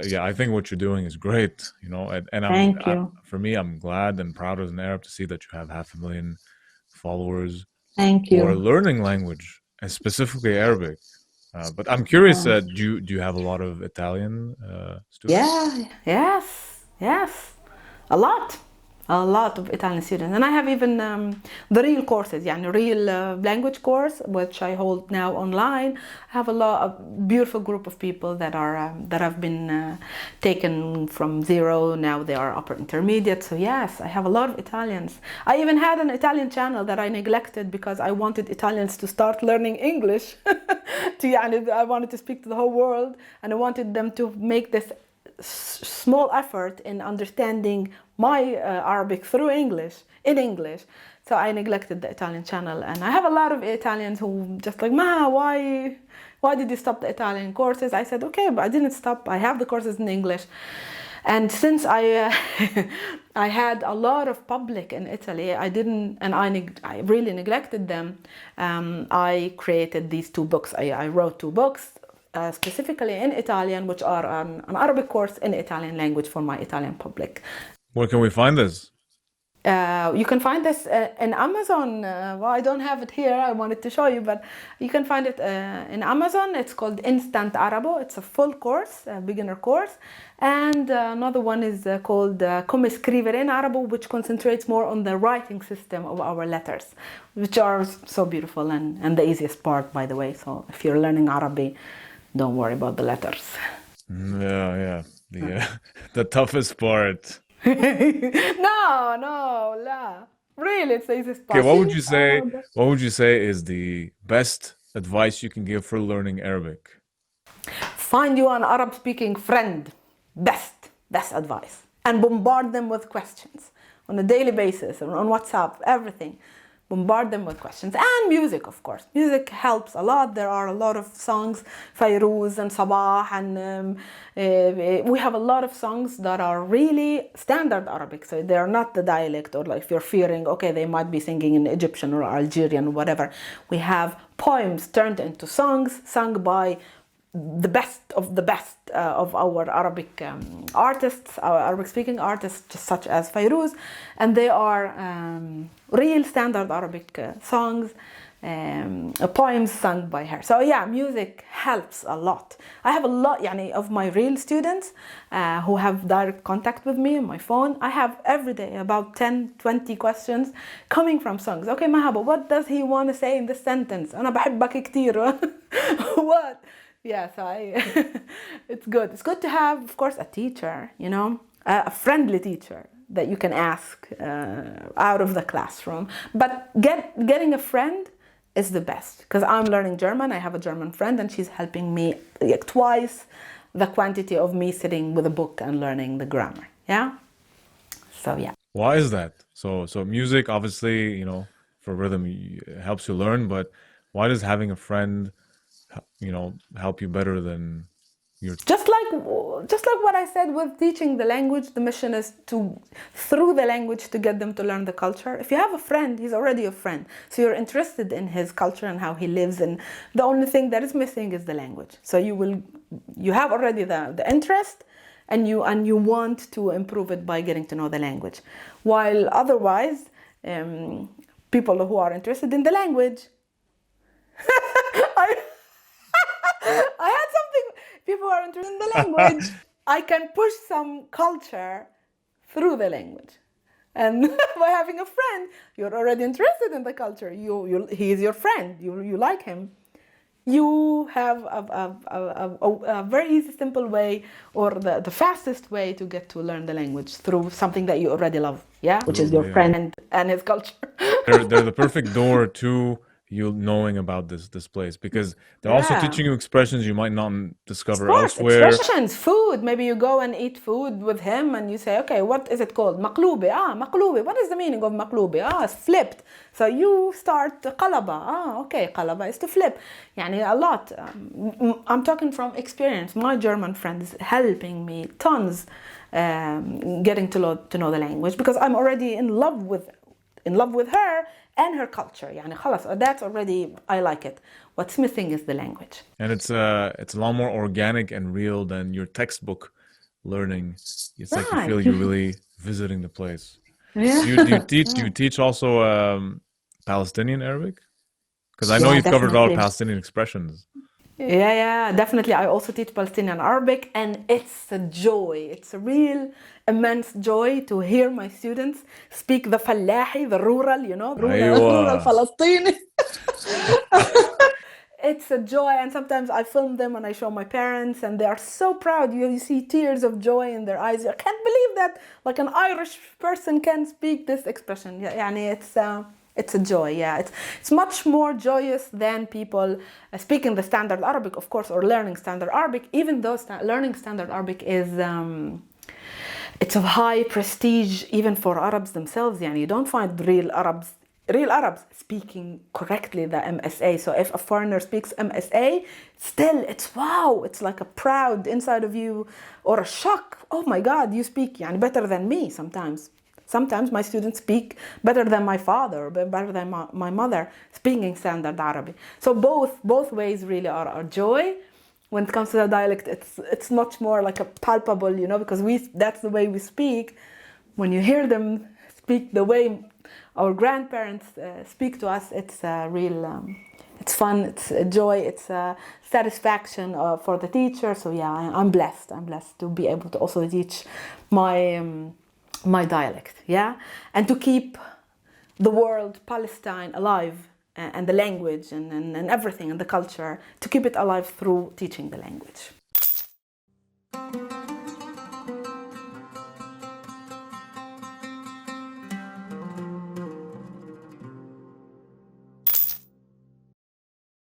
Yeah, I think what you're doing is great, and Thank you. for me, I'm glad and proud as an Arab to see that you have 500,000 followers Thank who are you. learning language, and specifically Arabic. But I'm curious, do you have a lot of Italian students? Yeah, yes, yes. A lot. A lot of Italian students. And I have even the real courses, يعني real language course, which I hold now online. I have a beautiful group of people that have been taken from zero. Now they are upper intermediate. So yes, I have a lot of Italians. I even had an Italian channel that I neglected because I wanted Italians to start learning English. I wanted to speak to the whole world, and I wanted them to make this small effort in understanding my Arabic through English, in English. So I neglected the Italian channel, and I have a lot of Italians who just like, Maha, why did you stop the Italian courses? I said, okay, but I didn't stop. I have the courses in English. And since I had a lot of public in Italy, I really neglected them. I created these two books. I wrote two books specifically in Italian, which are an Arabic course in Italian language for my Italian public. Where can we find this? You can find this in Amazon. Well, I don't have it here. I wanted to show you, but you can find it in Amazon. It's called Instant Arabo. It's a full course, a beginner course. And another one is called Come Scrivere in Arabo, which concentrates more on the writing system of our letters, which are so beautiful and the easiest part, by the way. So if you're learning Arabic, don't worry about the letters. Yeah, the toughest part. No, la. Really, it's the easiest Okay, part. what would you say is the best advice you can give for learning Arabic? Find you an Arab speaking friend. Best advice. And bombard them with questions on a daily basis, on WhatsApp, everything. Bombard them with questions. And music, of course. Music helps a lot. There are a lot of songs, Fairuz and Sabah, and we have a lot of songs that are really standard Arabic. So they're not the dialect, or like if you're fearing, okay, they might be singing in Egyptian or Algerian or whatever. We have poems turned into songs sung by the best of our Arabic artists, our Arabic speaking artists, such as Fairuz, and they are real standard Arabic songs, poems sung by her. So yeah, music helps a lot. I have a lot of my real students who have direct contact with me on my phone. I have every day about 10-20 questions coming from songs. Okay, Mahaba, what does he want to say in this sentence? أنا بحبك كتير. What? Yes, it's good. It's good to have, of course, a teacher, a friendly teacher that you can ask out of the classroom. But getting a friend is the best, because I'm learning German. I have a German friend, and she's helping me like twice the quantity of me sitting with a book and learning the grammar. Yeah. So yeah. Why is that? So music, obviously, for rhythm, helps you learn, but why does having a friend help you better than your just like what I said with teaching the language. The mission is through the language, to get them to learn the culture. If you have a friend, he's already a friend, so you're interested in his culture and how he lives, and the only thing that is missing is the language. So you have already the interest, and you want to improve it by getting to know the language. While otherwise, people who are interested in the language I had something. People are interested in the language. I can push some culture through the language, and by having a friend, you're already interested in the culture. He is your friend. You like him. You have a very easy, simple way, or the fastest way to get to learn the language, through something that you already love. Yeah, which is your absolutely, yeah. friend and his culture. They're the perfect door to you knowing about this place, because they're also Yeah. teaching you expressions you might not Of discover course, elsewhere. expressions, food. Maybe you go and eat food with him, and you say, okay, what is it called? Maqlubi. Maqlubi. What is the meaning of maqlubi? It's flipped. So you start qalaba. Okay, qalaba is to flip. A lot. I'm talking from experience. My German friend is helping me tons, getting to know the language, because I'm already in love with her, and her culture. يعني خلاص, that's already, I like it. What's missing is the language. And it's a lot more organic and real than your textbook learning. It's like you Right. feel you're really visiting the place. Yeah. Do you teach also Palestinian Arabic? Because I know Yeah, you've covered a lot of definitely. Palestinian expressions. Yeah, definitely. I also teach Palestinian Arabic, and it's a joy. It's a real immense joy to hear my students speak the fallahi, the rural, rural أيوة. Palestinian. It's a joy, and sometimes I film them and I show my parents, and they are so proud. You see tears of joy in their eyes. I can't believe that like an Irish person can speak this expression. Yeah, يعني it's a joy. Yeah, it's much more joyous than people speaking the standard Arabic, of course, or learning standard Arabic. Even though learning standard Arabic is it's of high prestige even for Arabs themselves. يعني you don't find real Arabs speaking correctly the MSA. So if a foreigner speaks MSA, still it's wow, it's like a proud inside of you, or a shock. Oh my God, you speak يعني better than me sometimes. Sometimes my students speak better than my father, better than my mother speaking standard Arabic. So both ways really are a joy. When it comes to the dialect, it's much more like a palpable, because that's the way we speak. When you hear them speak the way our grandparents speak to us, it's a real, it's fun, it's a joy, it's a satisfaction for the teacher. So yeah, I'm blessed. I'm blessed to be able to also teach my dialect, yeah, and to keep the world, Palestine, alive, and the language and everything, and the culture, to keep it alive through teaching the language.